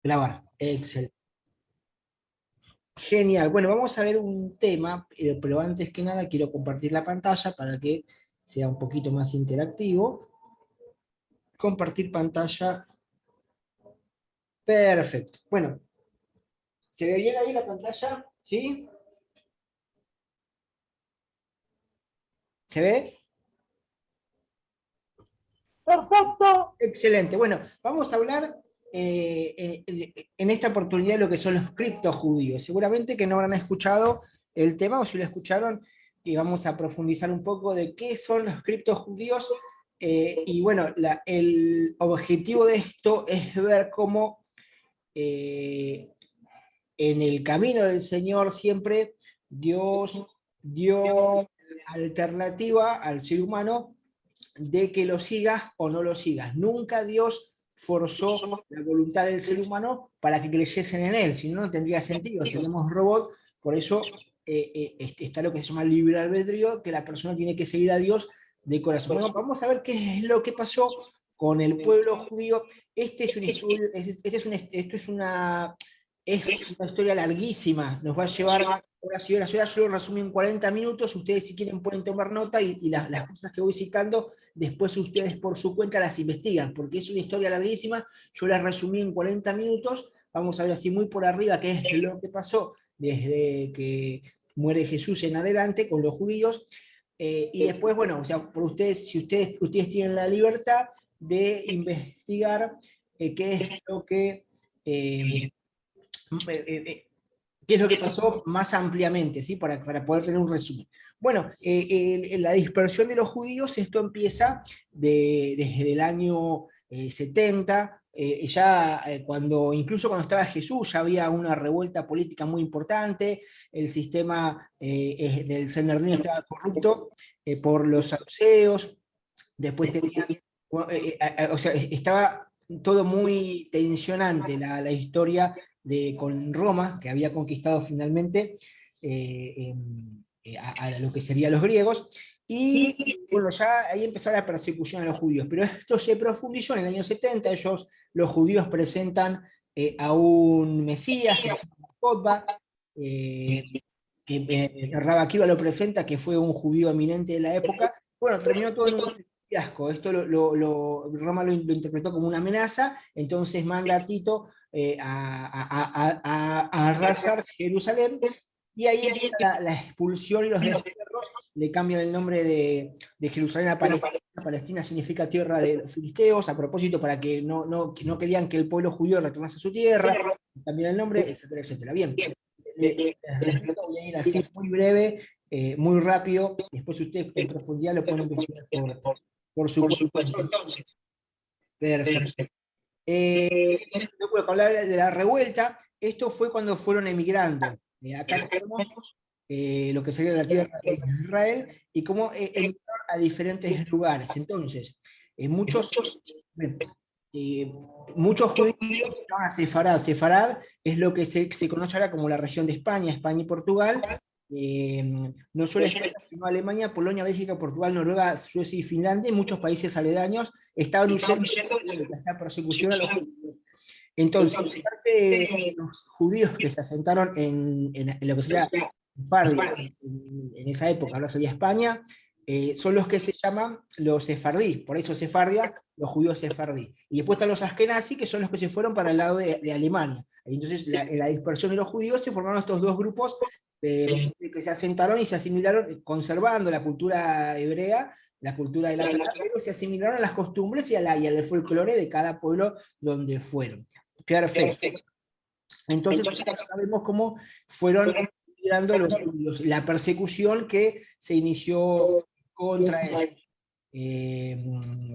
Grabar. Excelente. Genial. Bueno, vamos a ver un tema, pero antes que nada quiero compartir la pantalla para que sea un poquito más interactivo. Compartir pantalla. Perfecto. Bueno, ¿se ve bien ahí la pantalla? ¿Sí? ¿Se ve? Perfecto. Excelente. Bueno, vamos a hablar en esta oportunidad lo que son los criptojudíos. Seguramente que no habrán escuchado el tema, o si lo escucharon, y vamos a profundizar un poco de qué son los criptojudíos. Y bueno, el objetivo de esto es ver cómo en el camino del Señor siempre Dios dio alternativa al ser humano de que lo sigas o no lo sigas. Nunca Dios forzó la voluntad del ser humano para que creyesen en él, si no, no tendría sentido, seríamos robots. Por eso está lo que se llama libre albedrío, que la persona tiene que seguir a Dios de corazón. Bueno, vamos a ver qué es lo que pasó con el pueblo judío. Este es un estudio, es una historia larguísima, nos va a llevar horas y horas. Yo lo resumí en 40 minutos, ustedes si quieren pueden tomar nota y las cosas que voy citando, después ustedes por su cuenta las investigan, porque es una historia larguísima, yo las resumí en 40 minutos, vamos a ver así muy por arriba qué es lo que pasó desde que muere Jesús en adelante con los judíos, y después, bueno, o sea, por ustedes, si ustedes tienen la libertad de investigar qué es lo que... qué es lo que pasó más ampliamente, ¿sí? Para poder tener un resumen. Bueno, la dispersión de los judíos, esto empieza desde el año 70, incluso cuando estaba Jesús, ya había una revuelta política muy importante, el sistema del Sanedrín estaba corrupto por los saduceos, después tenían, o sea, estaba todo muy tensionante la historia con Roma, que había conquistado finalmente a lo que serían los griegos, y bueno, ya ahí empezó la persecución a los judíos, pero esto se profundizó en el año 70, los judíos presentan a un Mesías, que se llama Jotba, que Rabbi Akiva lo presenta, que fue un judío eminente de la época. Bueno, terminó todo en un fiasco. Esto Roma lo interpretó como una amenaza, entonces manda a Tito a arrasar Jerusalén, y ahí empieza la expulsión y los destierros. Le cambian el nombre de Jerusalén a Palestina. Palestina significa tierra de los filisteos, a propósito para que no querían que el pueblo judío retornase a su tierra, cambian el nombre, etcétera, etcétera. Bien, voy a ir así muy breve, muy rápido, después ustedes en profundidad lo pueden investigar por su cuenta. Perfecto. No puedo hablar de la revuelta, esto fue cuando fueron emigrando. Acá tenemos lo que sería la tierra de Israel y cómo emigraron a diferentes lugares. Entonces, muchos judíos emigraron a Sefarad. Sefarad es lo que se conoce ahora como la región de España, España y Portugal. No solo España, sino Alemania, Polonia, Bélgica, Portugal, Noruega, Suecia y Finlandia, y muchos países aledaños estaban huyendo de esta persecución a los judíos. Entonces, parte de los judíos que se asentaron en lo que sería Fardia, en esa época, ahora sería España, son los que se llaman los sefardí, por eso Sefardia, los judíos sefardí. Y después están los askenazí, que son los que se fueron para el lado de Alemania. Entonces, en la dispersión de los judíos se formaron estos dos grupos que se asentaron y se asimilaron, conservando la cultura hebrea, la cultura de la Torá, pero se asimilaron a las costumbres y al folclore de cada pueblo donde fueron. Perfecto. Entonces, acá vemos cómo fueron dando la persecución que se inició contra ellos.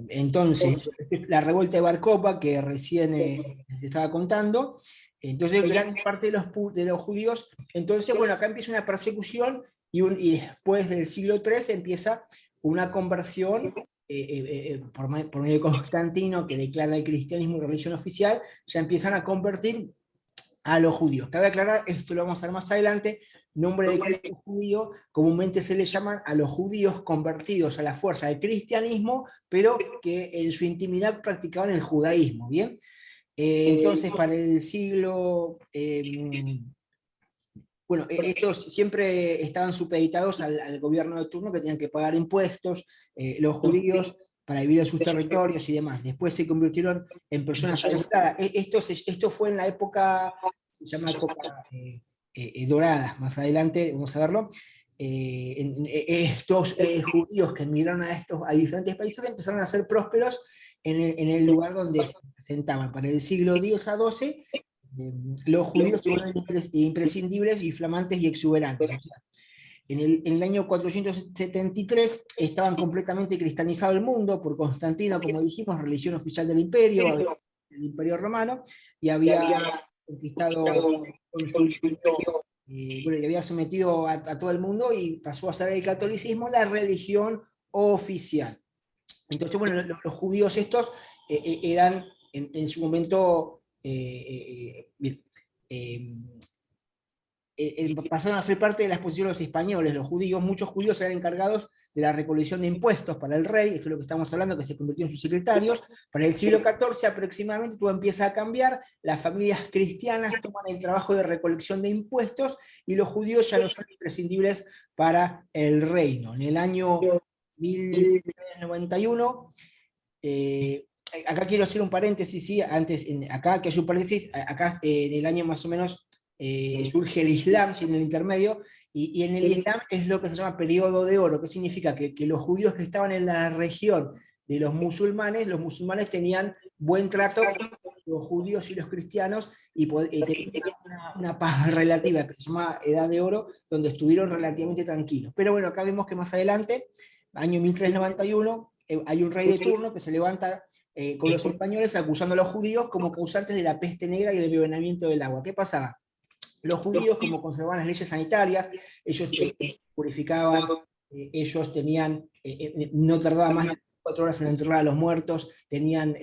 Entonces, la revuelta de Bar Kokhba, que recién les estaba contando, entonces gran parte de los judíos, entonces, bueno, acá empieza una persecución y después del siglo III empieza una conversión por medio de Constantino, que declara el cristianismo religión oficial, ya empiezan a convertir a los judíos. Cabe aclarar, esto lo vamos a ver más adelante, nombre de Cristo judío, comúnmente se le llaman a los judíos convertidos a la fuerza del cristianismo, pero que en su intimidad practicaban el judaísmo, ¿bien? Entonces, para el siglo... bueno, estos siempre estaban supeditados al gobierno de turno, que tenían que pagar impuestos, los judíos, para vivir en sus territorios y demás. Después se convirtieron en personas asociadas. Esto fue en la época, se llama época dorada, más adelante, vamos a verlo. Estos judíos que emigraron a diferentes países empezaron a ser prósperos en el lugar donde se asentaban. Para el siglo X a XII, los judíos fueron imprescindibles y flamantes y exuberantes. O sea, en el año 473 estaban completamente cristianizado el mundo por Constantino, como dijimos, religión oficial del imperio, el imperio romano, y había conquistado con su imperio, bueno, y había sometido a todo el mundo y pasó a ser el catolicismo la religión oficial. Entonces, bueno, los judíos estos eran en su momento pasaron a ser parte de la exposición de los españoles. Los judíos, muchos judíos eran encargados de la recolección de impuestos para el rey, esto es lo que estamos hablando, que se convirtió en sus secretarios. Para el siglo XIV aproximadamente todo empieza a cambiar, las familias cristianas toman el trabajo de recolección de impuestos y los judíos ya no son imprescindibles para el reino. En el año 1391, acá quiero hacer un paréntesis, ¿sí? Antes, acá que hay un paréntesis, acá en el año más o menos surge el Islam, ¿sí? En el intermedio, y en el Islam es lo que se llama periodo de oro, que significa que los judíos que estaban en la región de los musulmanes tenían buen trato con los judíos y los cristianos, y tenían una paz relativa, que se llama Edad de Oro, donde estuvieron relativamente tranquilos. Pero bueno, acá vemos que más adelante, año 1391, hay un rey de turno que se levanta con los españoles acusando a los judíos como causantes de la peste negra y el envenenamiento del agua. ¿Qué pasaba? Los judíos, como conservaban las leyes sanitarias, ellos purificaban, ellos tenían, no tardaba más de 4 horas en enterrar a los muertos, tenían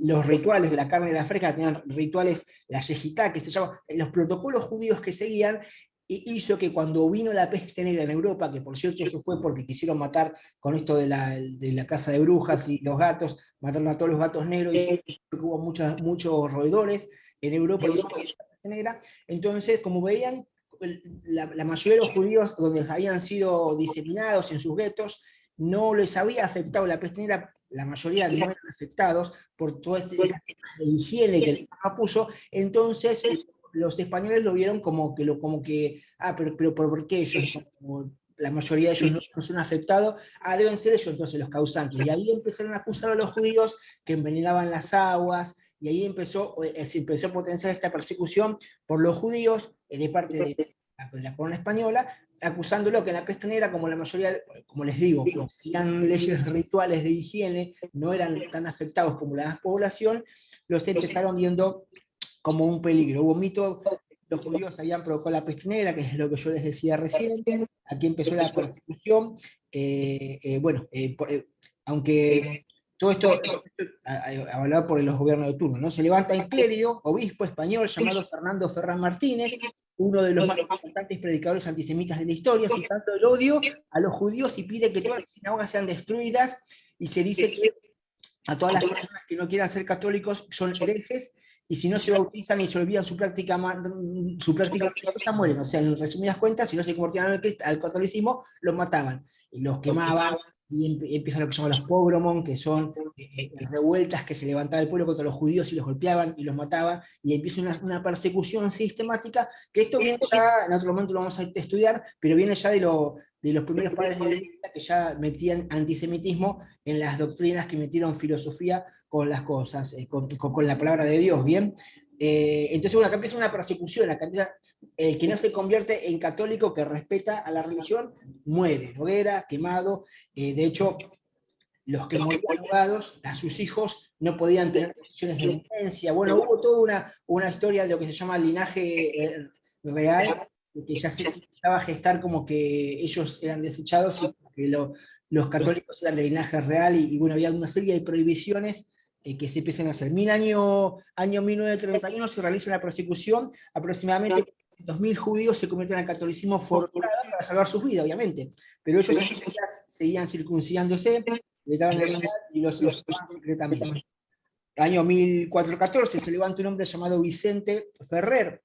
los rituales de la carne de la fresca, tenían rituales, la yejitá, que se llama, los protocolos judíos que seguían, hizo que cuando vino la peste negra en Europa, que por cierto eso fue porque quisieron matar con esto de la casa de brujas y los gatos, mataron a todos los gatos negros, y hubo muchos roedores en Europa, y eso fue la peste negra. Entonces, como veían, la mayoría de los judíos donde habían sido diseminados en sus guetos, no les había afectado la peste negra, la mayoría no eran afectados por toda esta higiene que el Papa puso. Entonces los españoles lo vieron como que pero ¿por qué ellos, la mayoría de ellos no son afectados? Deben ser ellos entonces los causantes. Y ahí empezaron a acusar a los judíos que envenenaban las aguas, y ahí se empezó a potenciar esta persecución por los judíos de parte de la corona española, acusándolo que la peste negra, como la mayoría, como les digo, como seguían leyes rituales de higiene, no eran tan afectados como la población, los empezaron viendo como un peligro. Hubo un mito, los judíos habían provocado la peste negra, que es lo que yo les decía recién, aquí empezó la persecución, aunque todo esto avalado por los gobiernos de turno, ¿no? Se levanta el clérigo, obispo español llamado Fernando Ferrán Martínez, uno de los más importantes predicadores antisemitas de la historia, citando el odio a los judíos, y pide que todas las sinagogas sean destruidas, y se dice que a todas las personas que no quieran ser católicos son herejes, y si no se bautizan y se olvidan su práctica religiosa, mueren. O sea, en resumidas cuentas, si no se convertían al catolicismo, los mataban, y los quemaban, y empiezan lo que llaman los pogromos, que son revueltas que se levantaba el pueblo contra los judíos y los golpeaban y los mataban, y empieza una persecución sistemática, que esto viene ya, en otro momento lo vamos a estudiar, pero viene ya de los primeros padres de la Iglesia, que ya metían antisemitismo en las doctrinas, que metieron filosofía con las cosas, con la palabra de Dios, ¿bien? Entonces, bueno, acá empieza una persecución, acá empieza, el que no se convierte en católico, que respeta a la religión, muere, hoguera, quemado. De hecho, los que morían ahogados, a sus hijos no podían tener posiciones de herencia. Bueno, hubo toda una historia de lo que se llama el linaje real, que ya se empezaba a gestar como que ellos eran desechados y que los católicos eran de linaje real, y bueno, había una serie de prohibiciones que se empiezan a hacer. Año 1931 se realiza una persecución, aproximadamente 2.000 judíos se convierten al catolicismo forzado para salvar sus vidas, obviamente, pero ellos seguían circuncidándose, le daban la edad y los secretamente. año 1414, se levanta un hombre llamado Vicente Ferrer.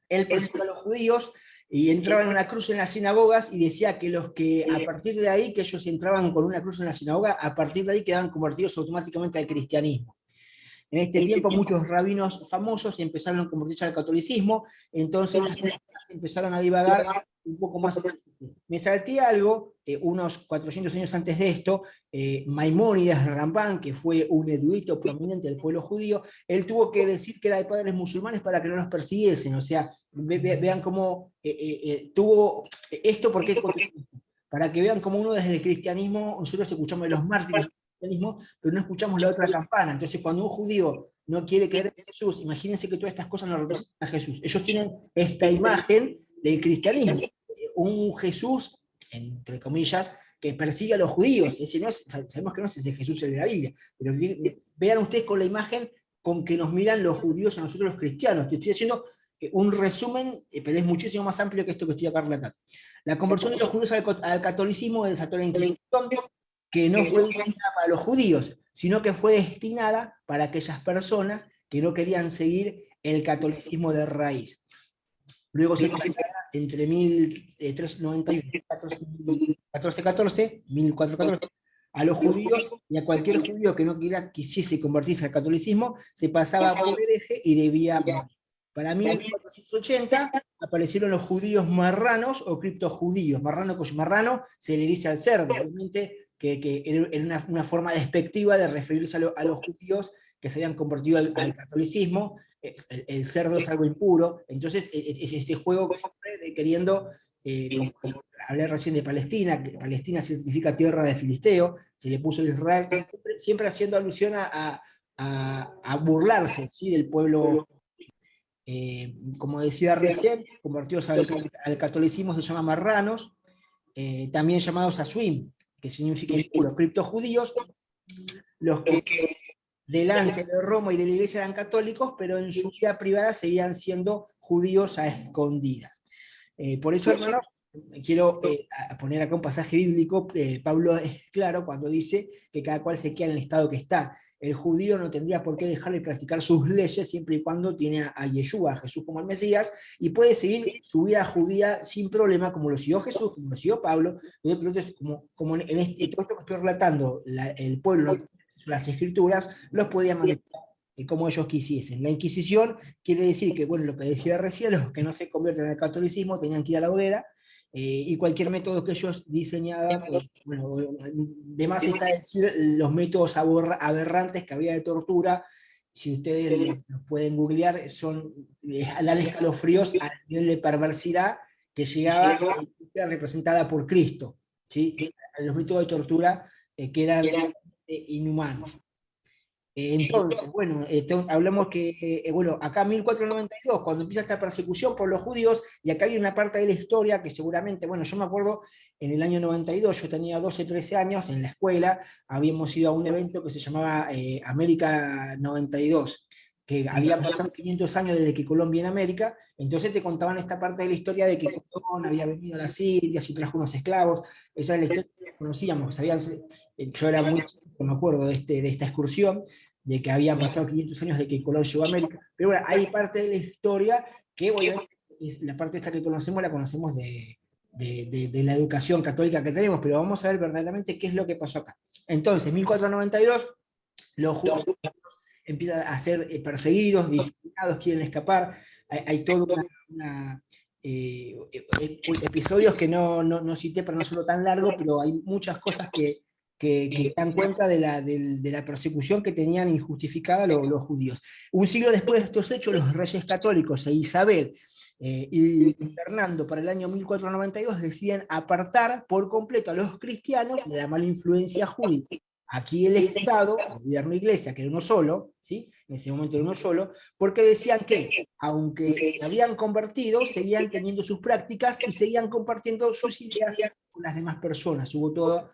Él persiguió a los judíos y entraba en una cruz en las sinagogas y decía que los que a partir de ahí, que ellos entraban con una cruz en la sinagoga, a partir de ahí quedaban convertidos automáticamente al cristianismo. En este tiempo muchos rabinos famosos empezaron a convertirse al catolicismo, entonces las personas empezaron a divagar un poco más. Me salté algo, unos 400 años antes de esto, Maimónides de Rambán, que fue un erudito prominente del pueblo judío, él tuvo que decir que era de padres musulmanes para que no los persiguiesen, o sea, vean cómo tuvo esto, porque para que vean cómo uno desde el cristianismo, nosotros escuchamos de los mártires del cristianismo, pero no escuchamos la otra campana. Entonces, cuando un judío no quiere creer en Jesús, imagínense que todas estas cosas no representan a Jesús. Ellos tienen esta imagen del cristianismo, un Jesús, entre comillas, que persigue a los judíos. Ese no es, sabemos que no es ese Jesús el de la Biblia, pero vean ustedes con la imagen con que nos miran los judíos a nosotros los cristianos. Te estoy haciendo un resumen, pero es muchísimo más amplio que esto que estoy acá relatando. La conversión de los judíos al catolicismo desató la Inquisición, que no fue destinada para los judíos, sino que fue destinada para aquellas personas que no querían seguir el catolicismo de raíz. Luego se entre 1391 y 1414, a los judíos y a cualquier judío que no quisiese convertirse al catolicismo, se pasaba por hereje y debía morir. Para 1480 aparecieron los judíos marranos o criptojudíos. Marrano se le dice al cerdo, obviamente que era una forma despectiva de referirse a los judíos que se habían convertido al catolicismo. El cerdo es algo impuro, entonces es este juego siempre de queriendo, como hablé recién de Palestina, que Palestina significa tierra de Filisteo, se le puso Israel, siempre haciendo alusión a burlarse, ¿sí?, del pueblo. Como decía recién, convertidos al catolicismo se llaman marranos, también llamados asuim, que significa impuro, criptojudíos, los que delante de Roma y de la Iglesia eran católicos, pero en su vida privada seguían siendo judíos a escondidas. Por eso, hermanos, quiero poner acá un pasaje bíblico. Pablo es claro cuando dice que cada cual se queda en el estado que está. El judío no tendría por qué dejar de practicar sus leyes siempre y cuando tiene a Yeshua, a Jesús como el Mesías, y puede seguir su vida judía sin problema, como lo siguió Jesús, como lo siguió Pablo. Entonces, como en todo esto que estoy relatando, el pueblo, las escrituras, los podía manejar como ellos quisiesen. La Inquisición quiere decir que, bueno, lo que decía recién, los que no se convierten al catolicismo tenían que ir a la hoguera, y cualquier método que ellos diseñaban, bueno, de más está decir los métodos aberrantes que había de tortura. Si ustedes los pueden googlear, dan escalofríos al nivel de perversidad que llegaba a ser representada por Cristo, ¿sí? Los métodos de tortura que eran inhumanos. Entonces, bueno, hablamos que, bueno, acá en 1492, cuando empieza esta persecución por los judíos, y acá hay una parte de la historia que seguramente, bueno, yo me acuerdo en el año 92, yo tenía 12, 13 años, en la escuela, habíamos ido a un evento que se llamaba América 92, que había pasado 500 años desde que Colón viene a América, entonces te contaban esta parte de la historia de que Colón había venido a las Indias y trajo unos esclavos. Esa es la historia que conocíamos, yo era muy chico, me acuerdo de esta excursión, de que habían pasado 500 años de que Colón llegó a América, pero bueno, hay parte de la historia que, obviamente, la parte esta que conocemos, la conocemos de la educación católica que tenemos, pero vamos a ver verdaderamente qué es lo que pasó acá. Entonces, 1492, los judíos empiezan a ser perseguidos, disciplinados, quieren escapar, hay todo episodios que no cité para no hacerlo tan largo, pero hay muchas cosas que dan cuenta de la persecución que tenían injustificada los judíos. Un siglo después de estos hechos, los reyes católicos e Isabel y Fernando, para el año 1492, deciden apartar por completo a los cristianos de la mala influencia judía. Aquí el Estado, el gobierno iglesia, que era uno solo, ¿sí?, en ese momento era uno solo, porque decían que, aunque se habían convertido, seguían teniendo sus prácticas y seguían compartiendo sus ideas con las demás personas. Hubo todo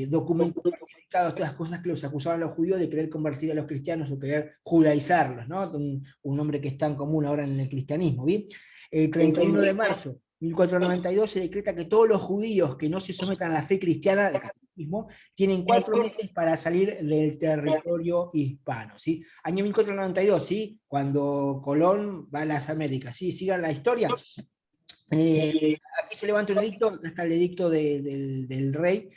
documentos certificados, todas las cosas que los acusaban a los judíos de querer convertir a los cristianos o querer judaizarlos, ¿no? Un nombre que es tan común ahora en el cristianismo, ¿bien? El 31 de marzo 1492 se decreta que todos los judíos que no se sometan a la fe cristiana, al catolicismo, tienen 4 meses para salir del territorio hispano, ¿sí? Año 1492, ¿sí? Cuando Colón va a las Américas, ¿sí? Sigan la historia. Aquí se levanta un edicto, acá está el edicto del rey,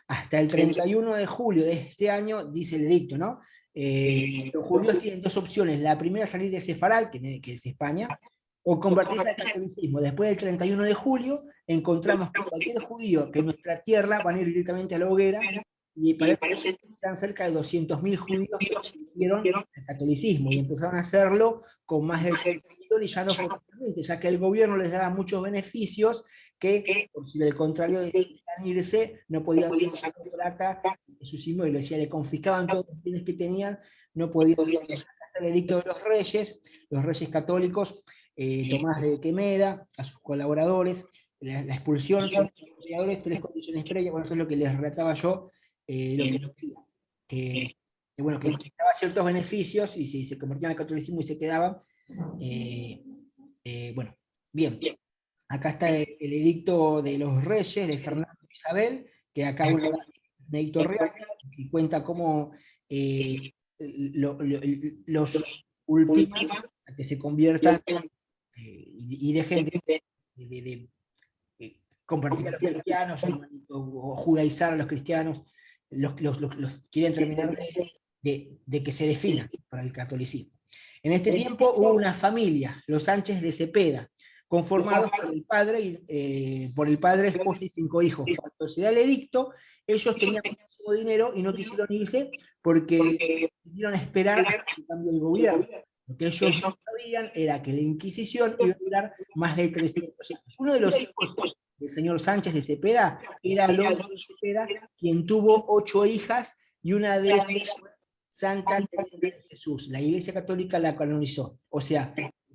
hasta el 31 de julio de este año, dice el edicto, ¿no? Los judíos tienen 2 opciones, la primera salir de Sefarad, que es España, o convertirse al catolicismo. Después del 31 de julio, encontramos que cualquier judío que en nuestra tierra van a ir directamente a la hoguera, y parece que están cerca de 200.000 judíos que siguieron el catolicismo, y empezaron a hacerlo con más de y ya no forzosamente, ya que el gobierno les daba muchos beneficios que, por si del contrario decidían irse, no podían sacar por acá sus inmuebles, decía, le confiscaban todos los bienes que tenían, no podían sacar el edicto de los reyes católicos, Tomás de Quemeda, a sus colaboradores, la expulsión, son colaboradores, 3 condiciones previas, bueno, esto es lo que les relataba yo, lo que decía, que bueno, que daba ciertos beneficios, y si se convertían al catolicismo y se quedaban, bueno, bien. Acá está el edicto de los reyes de Fernando y Isabel, que acá un edicto real, que cuenta cómo los ultiman a que se conviertan y dejen de convertir a los cristianos o judaizar a los cristianos, los quieren terminar de que se definan para el catolicismo. En este tiempo hubo una familia, los Sánchez de Cepeda, conformados por el padre, esposa y 5 hijos. Cuando se da el edicto, ellos tenían muchísimo dinero y no quisieron irse porque quisieron esperar a que cambie el gobierno. Lo que ellos no sabían era que la Inquisición iba a durar más de 300 años. Uno de los hijos del señor Sánchez de Cepeda era Alonso de Cepeda, quien tuvo 8 hijas, y una de ellas fue Santa Teresa de Jesús. La Iglesia Católica la canonizó. O sea,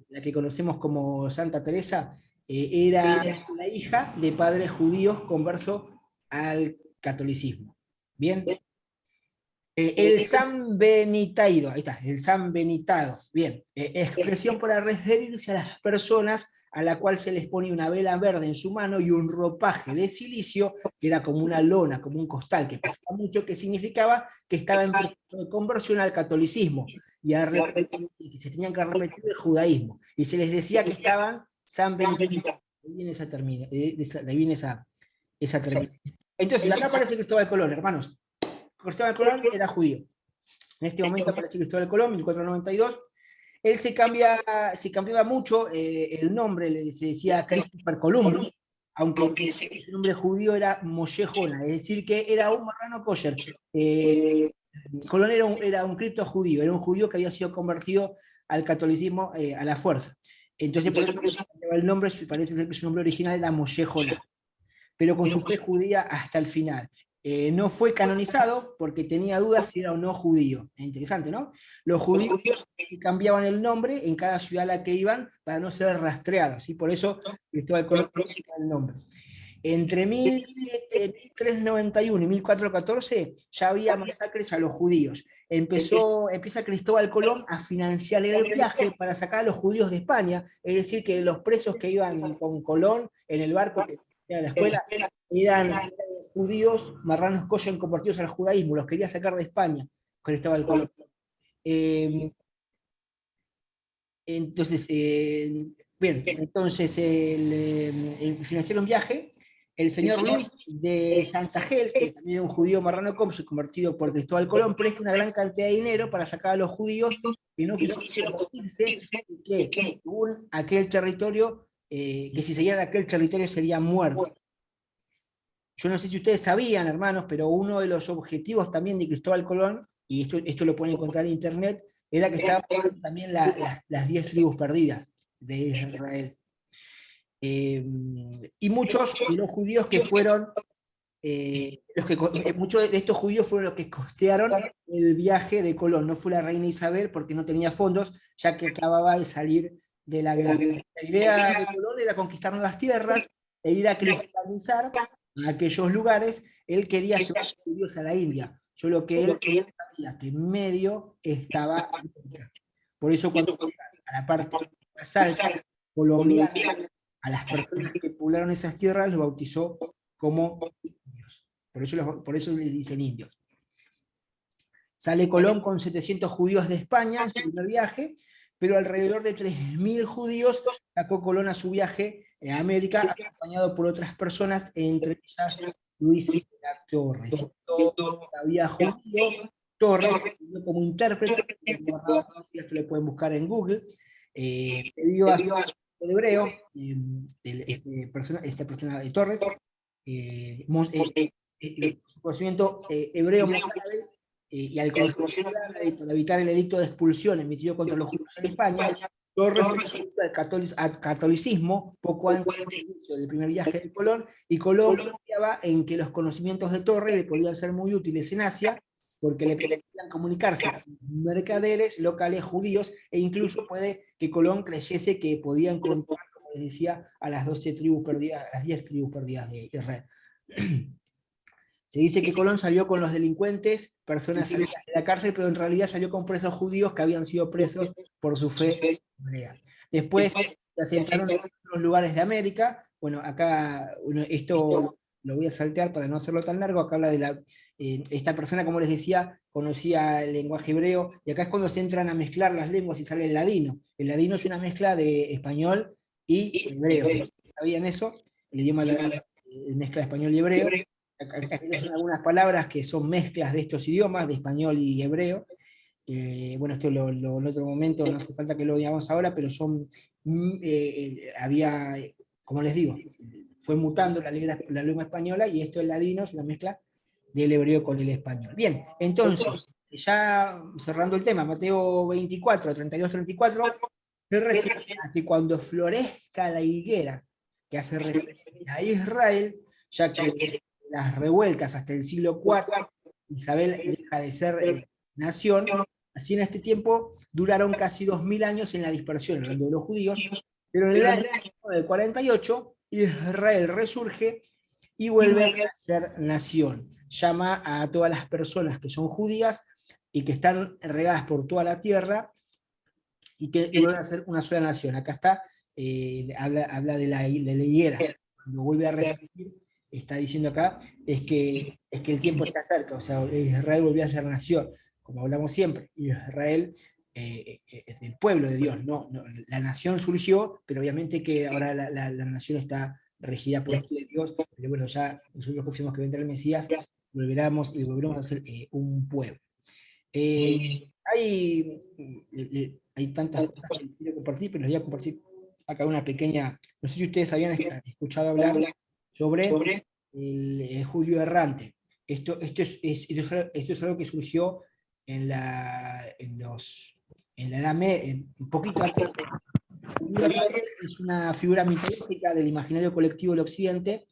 la que conocemos como Santa Teresa, era la hija de padres judíos conversos al catolicismo. Bien. El San Benitaido, ahí está, el San Benitado, bien, expresión para referirse a las personas a la cual se les pone una vela verde en su mano y un ropaje de silicio, que era como una lona, como un costal, que pesaba mucho, que significaba que estaba en proceso de conversión al catolicismo, y que se tenían que arrepentir del judaísmo, y se les decía que estaban San Benitaido. Ahí viene esa terminación. Entonces, acá aparece Cristóbal Colón, hermanos. Cristóbal Colón era judío. En este momento aparece Cristóbal Colón, 1492. Él se cambiaba mucho el nombre, se decía Christopher Columbus, aunque su nombre judío era Moshe Jona, es decir, que era un marrano kosher. Colón era un cripto judío, era un judío que había sido convertido al catolicismo a la fuerza. Entonces, por eso el nombre, parece ser que su nombre original era Moshe Jona, pero con su fe judía hasta el final. No fue canonizado porque tenía dudas si era o no judío. Es interesante, ¿no? Los judíos cambiaban el nombre en cada ciudad a la que iban para no ser rastreados, ¿sí? Por eso Cristóbal Colón cambió el nombre. Entre 1391 y 1414 ya había masacres a los judíos. Empieza Cristóbal Colón a financiar el viaje para sacar a los judíos de España, es decir, que los presos que iban con Colón en el barco que a la escuela eran judíos marranos kosher convertidos al judaísmo, los quería sacar de España, Cristóbal Colón. Entonces, bien, entonces financiaron un viaje. El señor Luis de Santagel, que también era un judío marrano convertido por Cristóbal Colón, presta una gran cantidad de dinero para sacar a los judíos que no quisieron convertirse, que según aquel territorio, que si seguían aquel territorio serían muertos. Yo no sé si ustedes sabían, hermanos, pero uno de los objetivos también de Cristóbal Colón, y esto lo pueden encontrar en internet, era que estaban también las 10 tribus perdidas de Israel. Y muchos de los judíos que fueron, muchos de estos judíos fueron los que costearon el viaje de Colón. No fue la reina Isabel porque no tenía fondos, ya que acababa de salir de la guerra. La idea de Colón era conquistar nuevas tierras e ir a cristianizar a aquellos lugares. Él quería llevar a los judíos a la India. Solo que él sabía que en medio estaba América. Por eso cuando a la parte más alta colombiana a las personas que poblaron esas tierras los bautizó como indios. Por eso les dicen indios. Sale Colón con 700 judíos de España en su primer viaje, pero alrededor de 3.000 judíos sacó Colón a su viaje a América, acompañado por otras personas, entre ellas Luis de la Torre. Siendo todavía judío, Torres como intérprete, esto lo pueden buscar en Google, debido a su hebreo, esta persona de Torres, su conocimiento hebreo mozárabe, y al considerar para evitar el edicto de expulsión emitido contra los judíos en España, Torres se apunta al catolicismo poco antes del inicio del primer viaje de Colón, y Colón confiaba en que los conocimientos de Torres le podían ser muy útiles en Asia, porque le permitían comunicarse con mercaderes locales judíos, e incluso puede que Colón creyese que podía encontrar, como les decía, a las 12 tribus perdidas, a las 10 tribus perdidas de Israel. Se dice que Colón salió con los delincuentes, personas salidas de la cárcel, pero en realidad salió con presos judíos que habían sido presos por su fe hebrea. Después se asentaron en otros lugares de América. Bueno, acá, esto lo voy a saltear para no hacerlo tan largo. Acá habla de esta persona, como les decía, conocía el lenguaje hebreo, y acá es cuando se entran a mezclar las lenguas y sale el ladino. El ladino es una mezcla de español y hebreo. ¿Sabían eso? El idioma mezcla de español y hebreo. Acá son algunas palabras que son mezclas de estos idiomas, de español y hebreo. Bueno, esto en otro momento, no hace falta que lo veamos ahora, pero había, como les digo, fue mutando la lengua española, y esto, el ladino, es una mezcla del hebreo con el español. Bien, entonces, ya cerrando el tema, Mateo 24, 32, 34, se refiere a que cuando florezca la higuera, que hace referencia a Israel, ya que las revueltas hasta el siglo IV, Isabel deja de ser nación, así en este tiempo duraron casi 2000 años en la dispersión, hablando de los judíos, pero en el año 48 Israel resurge y vuelve a ser nación. Llama a todas las personas que son judías y que están regadas por toda la tierra, y vuelven a ser una sola nación. Acá está, habla de la higuera. Cuando vuelve a resurgir, está diciendo acá, es que el tiempo está cerca, o sea, Israel volvió a ser nación, como hablamos siempre. Israel es del pueblo de Dios, la nación surgió, pero obviamente que ahora la nación está regida por Dios, pero bueno, ya nosotros confiamos que vendrá el Mesías, volveremos a ser un pueblo. Hay tantas cosas que quiero compartir, pero les voy a compartir acá una pequeña. No sé si ustedes habían escuchado hablar sobre el judío errante. Esto es algo que surgió en la Edad Media, un poquito antes. Es una figura mitológica del imaginario colectivo del Occidente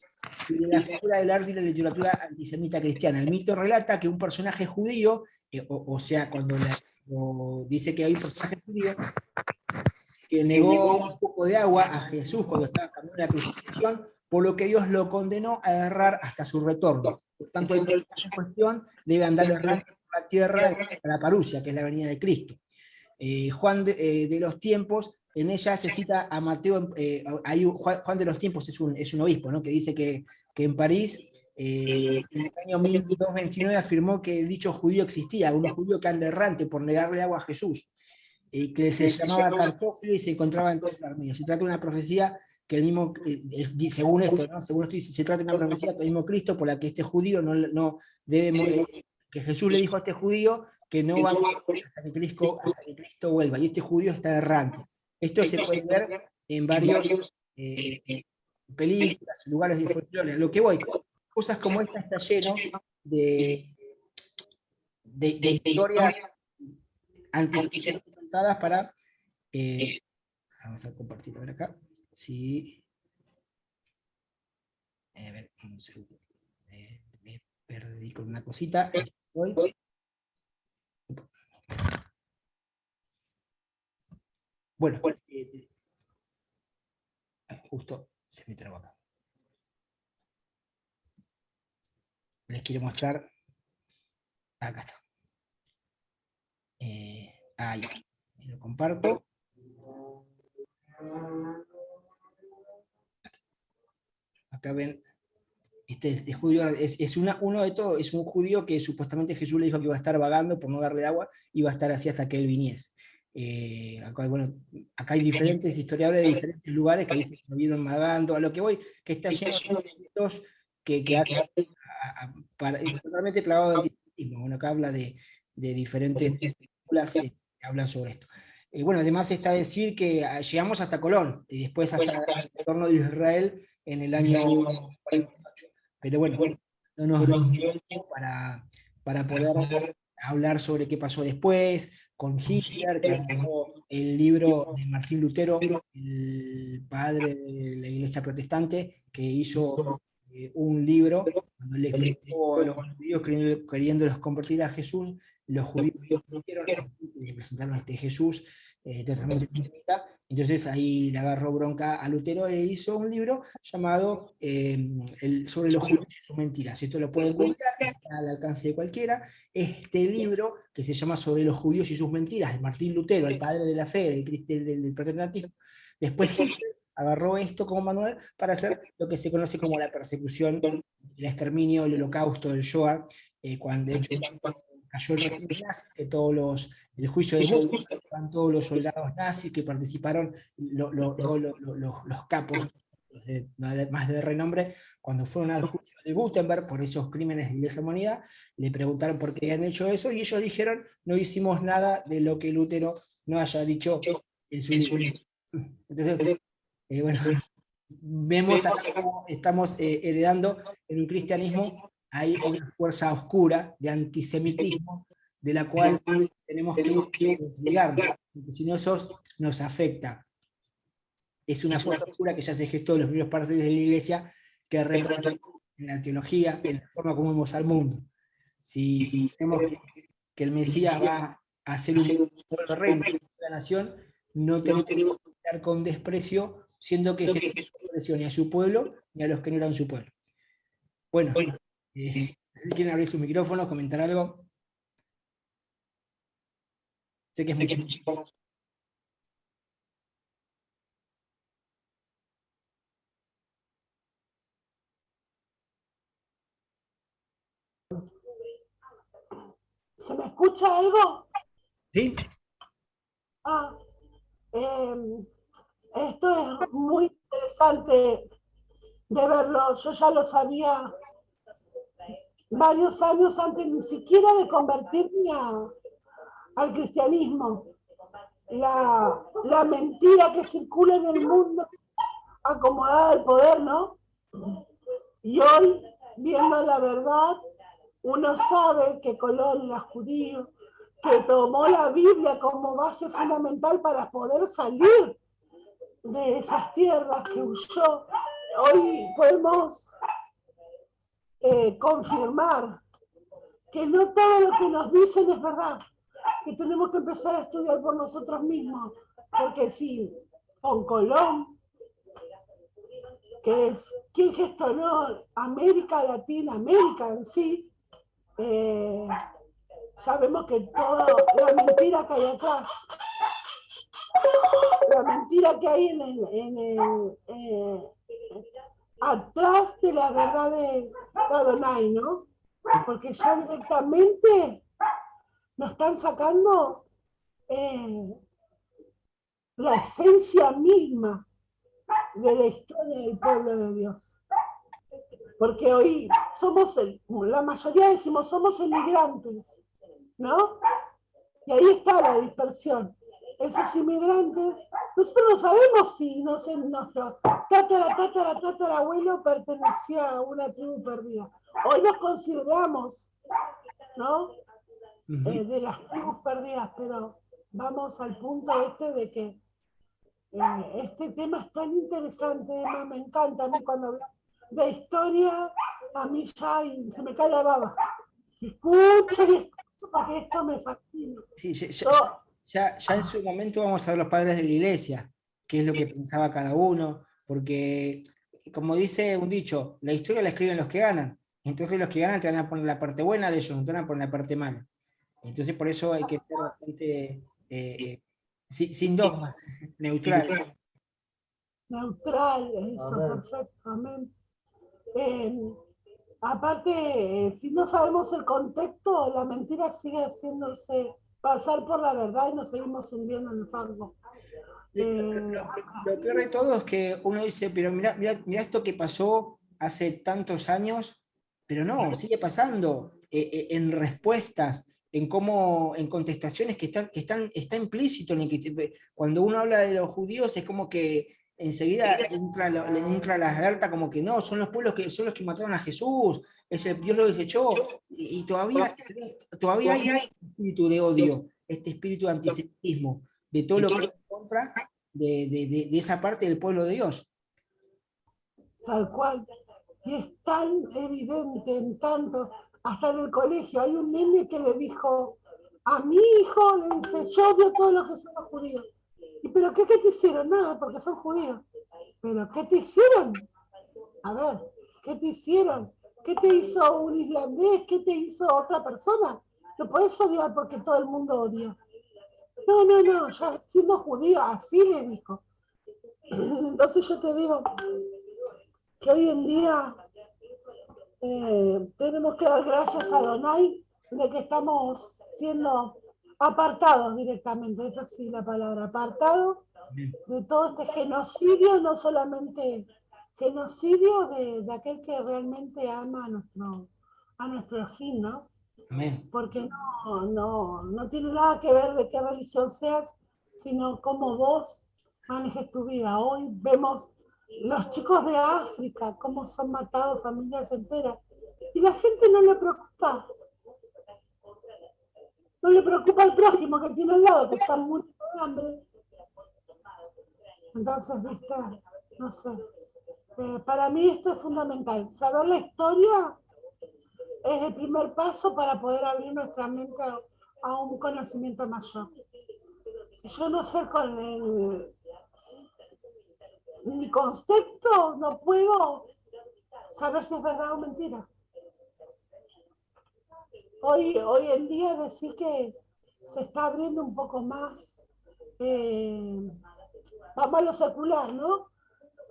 y de la figura del arte y la literatura antisemita cristiana. El mito relata que un personaje judío, o sea, cuando dice que hay un personaje judío que negó un poco de agua a Jesús cuando estaba camino de la crucifixión, por lo que Dios lo condenó a errar hasta su retorno. Por tanto, el personaje en cuestión debe andar errando por la tierra a la parusia, que es la venida de Cristo. Juan de los Tiempos, en ella se cita a Mateo, Juan de los Tiempos es un obispo, ¿no? Que dice que en París, en el año 1229, afirmó que dicho judío existía, un judío que anda errante por negarle agua a Jesús, que se llamaba Cartófilo y se encontraba en todos los armenios. Se trata de una profecía que el mismo, según esto, ¿no? Según esto, se trata de una profecía que el mismo Cristo, por la que este judío no debe morir, que Jesús le dijo a este judío que no va a morir hasta que Cristo vuelva, y este judío está errante. Esto se puede ver en varios películas, lugares de folclore. Lo que voy, cosas como esta está lleno de historias antes contadas para... vamos a compartir ahora acá. Sí. A ver, un segundo. Me perdí con una cosita. Voy. Bueno, justo se me trabó acá. Les quiero mostrar. Acá está. Ahí. Lo comparto. acá ven, este judío uno de todos, es un judío que supuestamente Jesús le dijo que iba a estar vagando por no darle agua, iba a estar así hasta que él viniese. Bueno, acá hay diferentes historiadores de diferentes lugares que dicen que lo vieron vagando, a lo que voy, que está lleno de escritos que hacen totalmente plagado de antisemitismo. Bueno, acá habla de diferentes películas que hablan sobre esto. Bueno, además está decir que llegamos hasta Colón, y después hasta el retorno de Israel en el año 48. Pero bueno, no nos dio el tiempo para poder hablar sobre qué pasó después, con Hitler, que agarró el libro de Martín Lutero, el padre de la iglesia protestante, que hizo un libro, cuando le explicó a los judíos queriéndolos convertir a Jesús, los judíos le presentaron a este Jesús totalmente antisemita. Entonces ahí le agarró bronca a Lutero e hizo un libro llamado sobre los judíos y sus mentiras. Esto lo pueden googlear, está al alcance de cualquiera. Este libro, que se llama Sobre los judíos y sus mentiras, de Martín Lutero, el padre de la fe, del protestantismo. Después Hitler agarró esto como manual para hacer lo que se conoce como la persecución, el exterminio, el holocausto, el Shoah, cuando de hecho cayó el régimen nazi, que el juicio de Nuremberg, estaban todos los soldados nazis que participaron, los capos más de renombre, cuando fueron al juicio de Gutenberg por esos crímenes de lesa humanidad, le preguntaron por qué habían hecho eso, y ellos dijeron, no hicimos nada de lo que Lutero no haya dicho en su libro. Entonces, bueno, vemos acá cómo estamos heredando en un cristianismo, hay una fuerza oscura de antisemitismo, de la cual tenemos que desligarnos, porque si no eso nos afecta. Es una fuerza oscura que ya se gestó en los primeros partes de la iglesia, que reproduce en la teología, en la forma como vemos al mundo. Si vemos que el Mesías va a ser un nuevo reino de la nación, no tenemos que mirar con desprecio, siendo que Jesús no despreció ni a su pueblo ni a los que no eran su pueblo. Bueno, si quieren abrir sus micrófonos, comentar algo. Sé que es mucho. ¿Se me escucha algo? ¿Sí? Esto es muy interesante de verlo. Yo ya lo sabía varios años antes ni siquiera de convertirme al cristianismo. La mentira que circula en el mundo acomodada al poder, ¿no? Y hoy, viendo la verdad, uno sabe que Colón era judío, que tomó la Biblia como base fundamental para poder salir de esas tierras que huyó. Hoy podemos confirmar que no todo lo que nos dicen es verdad, que tenemos que empezar a estudiar por nosotros mismos, porque si con Colón, que es quien gestionó América Latina, América en sí, sabemos que toda la mentira que hay atrás, la mentira que hay atrás de la verdad de Adonai, ¿no? Porque ya directamente nos están sacando la esencia misma de la historia del pueblo de Dios. Porque hoy la mayoría decimos, somos inmigrantes, ¿no? Y ahí está la dispersión. Esos inmigrantes, nosotros no sabemos si no sé, nuestro tatarabuelo pertenecía a una tribu perdida. Hoy nos consideramos, ¿no? De las tribus perdidas, pero vamos al punto de que este tema es tan interesante, Emma, me encanta. A mí cuando hablo de historia, a mí ya se me cae la baba. Escucho y escucho porque esto me fascina. Sí, ya en su momento vamos a ver los padres de la iglesia, qué es lo que pensaba cada uno, porque como dice un dicho, la historia la escriben los que ganan, entonces los que ganan te van a poner la parte buena de ellos, no te van a poner la parte mala. Entonces por eso hay que ser bastante sin dogmas, neutral. Neutral, eso, perfectamente. Aparte, si no sabemos el contexto, la mentira sigue haciéndose pasar por la verdad y nos seguimos hundiendo en el fango. Lo peor de todo es que uno dice, pero mira, mira, mira esto que pasó hace tantos años, pero no, sigue pasando en respuestas, en cómo, en contestaciones está implícito en el que cuando uno habla de los judíos es como que enseguida le entra la alerta como que no, son los pueblos que son los que mataron a Jesús, Dios lo desechó, y todavía hay este espíritu de odio, este espíritu de antisemitismo, de todo lo que es en contra de esa parte del pueblo de Dios. Tal cual. Y es tan evidente en tanto, hasta en el colegio, hay un nene que le dijo, a mi hijo le dice, yo odio todo lo que son los judíos. ¿Y pero qué te hicieron? Nada, porque son judíos. ¿Pero qué te hicieron? A ver, ¿qué te hicieron? ¿Qué te hizo un islandés? ¿Qué te hizo otra persona? Lo podés odiar porque todo el mundo odia. No, no, no, ya siendo judío, así le dijo. Entonces yo te digo que hoy en día tenemos que dar gracias a Donai de que estamos siendo apartados directamente, esa sí la palabra, apartados de todo este genocidio, no solamente genocidio de aquel que realmente ama a nuestro Elohim, ¿no? Amén. Porque no tiene nada que ver de qué religión seas, sino cómo vos manejes tu vida. Hoy vemos los chicos de África, cómo son matados familias enteras, y la gente no le preocupa al prójimo que tiene al lado, que está muriendo de hambre. Entonces, viste, no sé. Para mí esto es fundamental. Saber la historia es el primer paso para poder abrir nuestra mente a un conocimiento mayor. Si yo no sé mi concepto, no puedo saber si es verdad o mentira. Hoy en día decir que se está abriendo un poco más, vamos a lo secular, ¿no?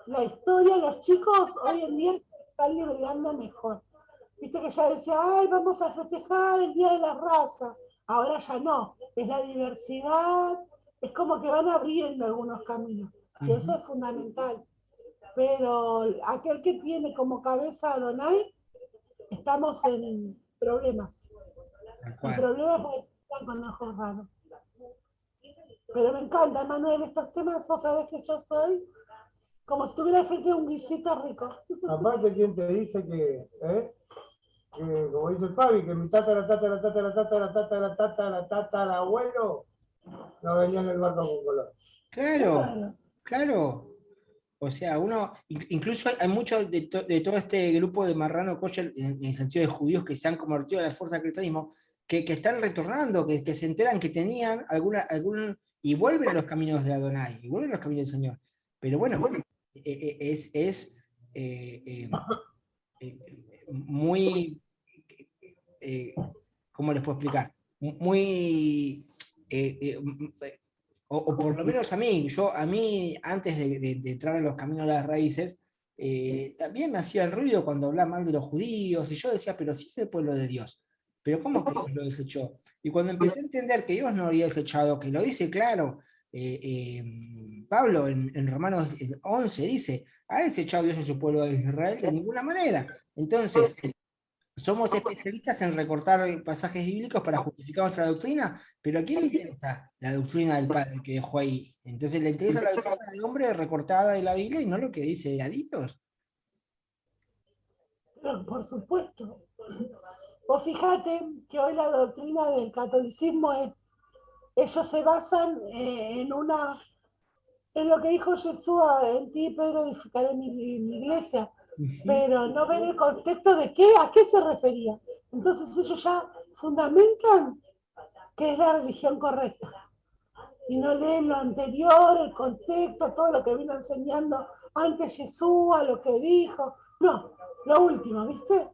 La historia, los chicos hoy en día están liberando mejor. Viste que ya decía, ay, vamos a festejar el Día de la Raza. Ahora ya no, es la diversidad, es como que van abriendo algunos caminos. Y eso es fundamental. Pero aquel que tiene como cabeza a Donai, estamos en problemas. En problemas porque están con ojos raros. Pero me encanta, Manuel, estos temas, vos sabés que yo soy como si estuviera frente a un guisito rico. Aparte, ¿quién te dice que, como dice el Fabi, que mi tatarabuelo no venía en el barco con color? Claro, claro. O sea, incluso hay muchos de todo este grupo de marrano kosher, en el sentido de judíos que se han convertido a la fuerza del cristianismo, que están retornando, que se enteran que tenían y vuelven a los caminos de Adonai, y vuelven a los caminos del Señor. Pero bueno, es eh, muy, ¿cómo les puedo explicar? Muy, o por lo menos a mí antes de entrar en los caminos de las raíces, también me hacía el ruido cuando hablaba mal de los judíos, y yo decía, pero si es el pueblo de Dios, pero ¿cómo que Dios lo desechó? Y cuando empecé a entender que Dios no lo había desechado, que lo dice claro, Pablo en Romanos 11 dice, ¿ha desechado Dios a su pueblo de Israel? De ninguna manera. Entonces, somos especialistas en recortar pasajes bíblicos para justificar nuestra doctrina, pero ¿a quién le interesa la doctrina del Padre que dejó ahí? Entonces le interesa la doctrina del hombre recortada de la Biblia y no lo que dice a Dios. Pero por supuesto. Vos fijate que hoy la doctrina del catolicismo es, ellos se basan en lo que dijo Jesús, en ti, Pedro, edificaré mi iglesia, pero no ven el contexto de a qué se refería. Entonces ellos ya fundamentan que es la religión correcta. Y no leen lo anterior, el contexto, todo lo que vino enseñando antes Jesús, a lo que dijo. No, lo último, ¿viste?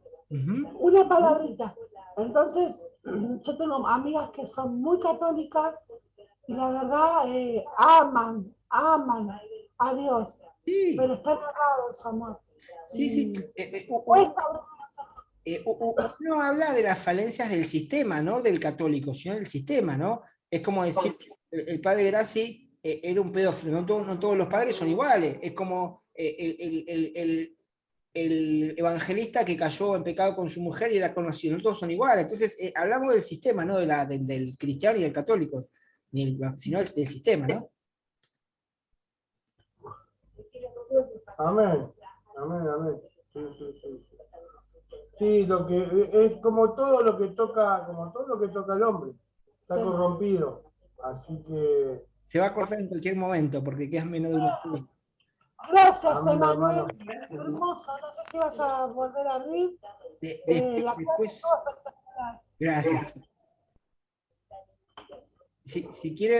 Una palabrita. Entonces, yo tengo amigas que son muy católicas y la verdad aman a Dios, Sí, pero está errado su amor. Sí, sí. Cuesta Uno habla de las falencias del sistema, no del católico, sino del sistema, ¿no? Es como decir, el padre Grassi era un pedófilo, no todos los padres son iguales, es como el evangelista que cayó en pecado con su mujer y era conocido, no todos son iguales. Entonces, hablamos del sistema, no del cristiano y del católico, sino del sistema, ¿no? Amén. Amén, amén. Sí, sí, sí. Sí, lo que es como todo lo que toca, como todo lo que toca el hombre. Está Sí. corrompido. Así que, Se va a cortar en cualquier momento porque quedas menos de unos segundos. Gracias, amén, Emanuel. hermano. Hermoso. No sé si vas a volver a abrir. La clase Después, estuvo espectacular. gracias. Si quiere